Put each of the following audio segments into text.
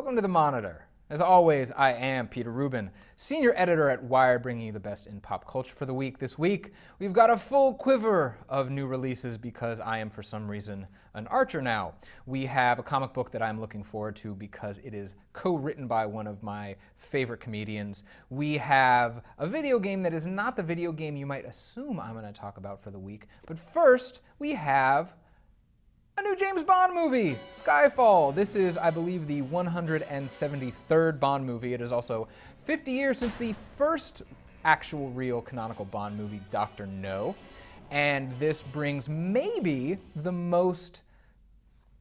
Welcome to the Monitor. As always, I am Peter Rubin, senior editor at Wired, bringing you the best in pop culture for the week. This week, we've got a full quiver of new releases because I am, for some reason, an archer now. We have a comic book that I'm looking forward to because it is co-written by one of my favorite comedians. We have a video game that is not the video game you might assume I'm going to talk about for the week. But first, we have a new James Bond movie, Skyfall. This is, I believe, the 173rd Bond movie. It is also 50 years since the first actual real canonical Bond movie, Dr. No. And this brings maybe the most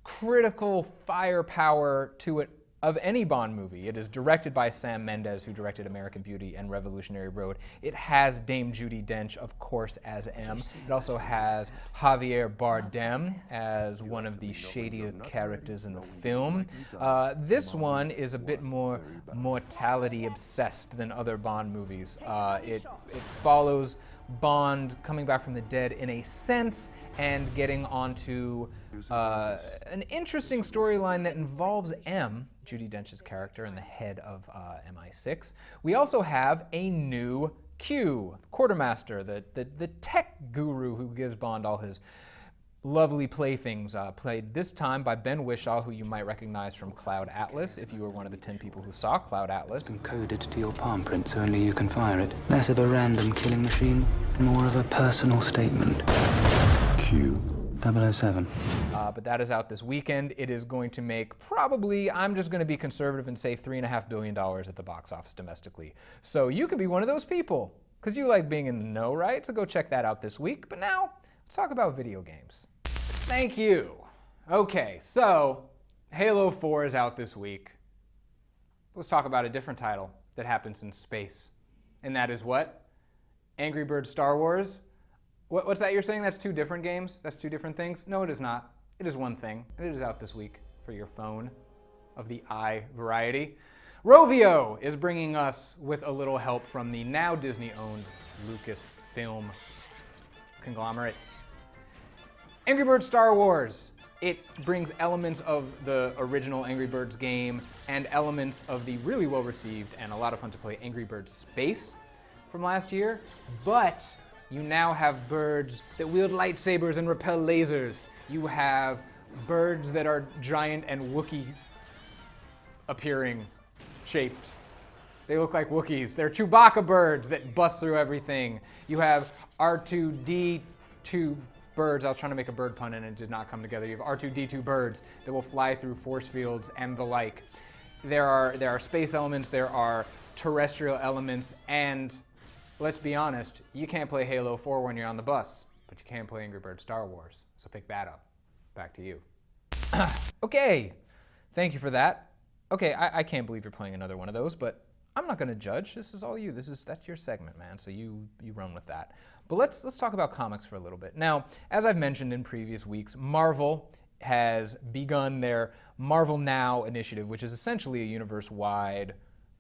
critical firepower to it of any Bond movie. It is directed by Sam Mendes, who directed American Beauty and Revolutionary Road. It has Dame Judi Dench, of course, as M. It also has Javier Bardem as one of the shadier characters in the film. This one is a bit more mortality-obsessed than other Bond movies. It follows Bond coming back from the dead in a sense and getting onto an interesting storyline that involves M, Judi Dench's character, and the head of MI6. We also have a new Q, Quartermaster, the tech guru who gives Bond all his lovely playthings, played this time by Ben Whishaw, who you might recognize from Cloud Atlas, if you were one of the 10 people who saw Cloud Atlas. It's encoded to your palm print, so only you can fire it. Less of a random killing machine, more of a personal statement. Q. 007. But that is out this weekend. It is going to make probably, I'm just going to be conservative and say $3.5 billion at the box office domestically. So you could be one of those people, because you like being in the know, right? So go check that out this week. But now, let's talk about video games. Thank you. Okay, so Halo 4 is out this week. Let's talk about a different title that happens in space. And that is what? Angrybirdsstarwars. What's that you're saying? That's two different games? That's two different things? No, it is not. It is one thing. It is out this week for your phone of the i variety. Rovio is bringing us with a little help from the now Disney-owned Lucasfilm conglomerate. Angrybirdsstarwars. It brings elements of the original Angry Birds game and elements of the really well-received and a lot of fun to play Angry Birds Space from last year, but you now have birds that wield lightsabers and repel lasers. You have birds that are giant and Wookiee appearing shaped. They look like Wookiees. They're Chewbacca birds that bust through everything. You have R2-D2 birds. I was trying to make a bird pun and it did not come together. You have R2-D2 birds that will fly through force fields and the like. There are space elements, there are terrestrial elements, and let's be honest, you can't play Halo 4 when you're on the bus, but you can play Angrybirdsstarwars. So pick that up. Back to you. Okay, thank you for that. Okay, I can't believe you're playing another one of those, but I'm not going to judge. This is all you. That's your segment, man. So you run with that. But let's talk about comics for a little bit. Now, as I've mentioned in previous weeks, Marvel has begun their Marvel Now initiative, which is essentially a universe-wide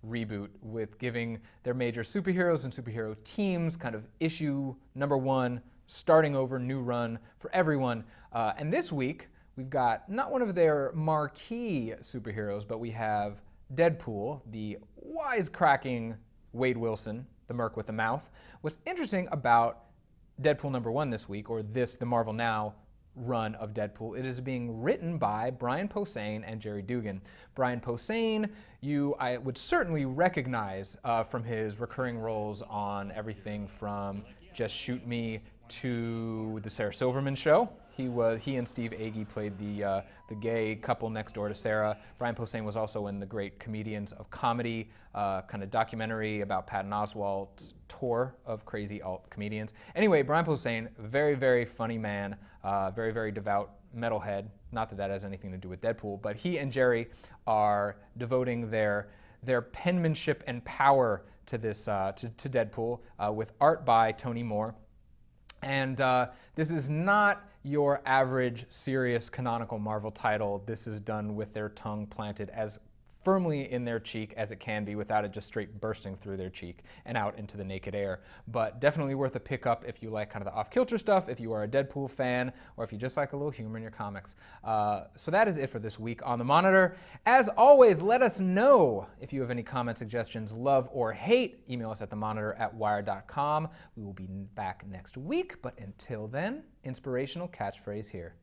reboot with giving their major superheroes and superhero teams kind of issue #1, starting over, new run for everyone. And this week, we've got not one of their marquee superheroes, but we have Deadpool, the wisecracking Wade Wilson, the merc with the mouth. What's interesting about Deadpool #1 this week, or the Marvel Now run of Deadpool, it is being written by Brian Posehn and Jerry Dugan. Brian Posehn, I would certainly recognize from his recurring roles on everything from Just Shoot Me to The Sarah Silverman Show. He and Steve Agee played the gay couple next door to Sarah. Brian Posehn was also in the Great Comedians of Comedy kind of documentary about Patton Oswalt's tour of crazy alt comedians. Anyway, Brian Posehn, very, very funny man, very, very devout metalhead. Not that that has anything to do with Deadpool, but he and Jerry are devoting their penmanship and power to this to Deadpool with art by Tony Moore. And this is not your average serious canonical Marvel title. This is done with their tongue planted as firmly in their cheek as it can be without it just straight bursting through their cheek and out into the naked air. But definitely worth a pickup if you like kind of the off-kilter stuff, if you are a Deadpool fan, or if you just like a little humor in your comics. So that is it for this week on The Monitor. As always, let us know if you have any comment, suggestions, love, or hate. Email us at themonitor@wired.com. We will be back next week, but until then, inspirational catchphrase here.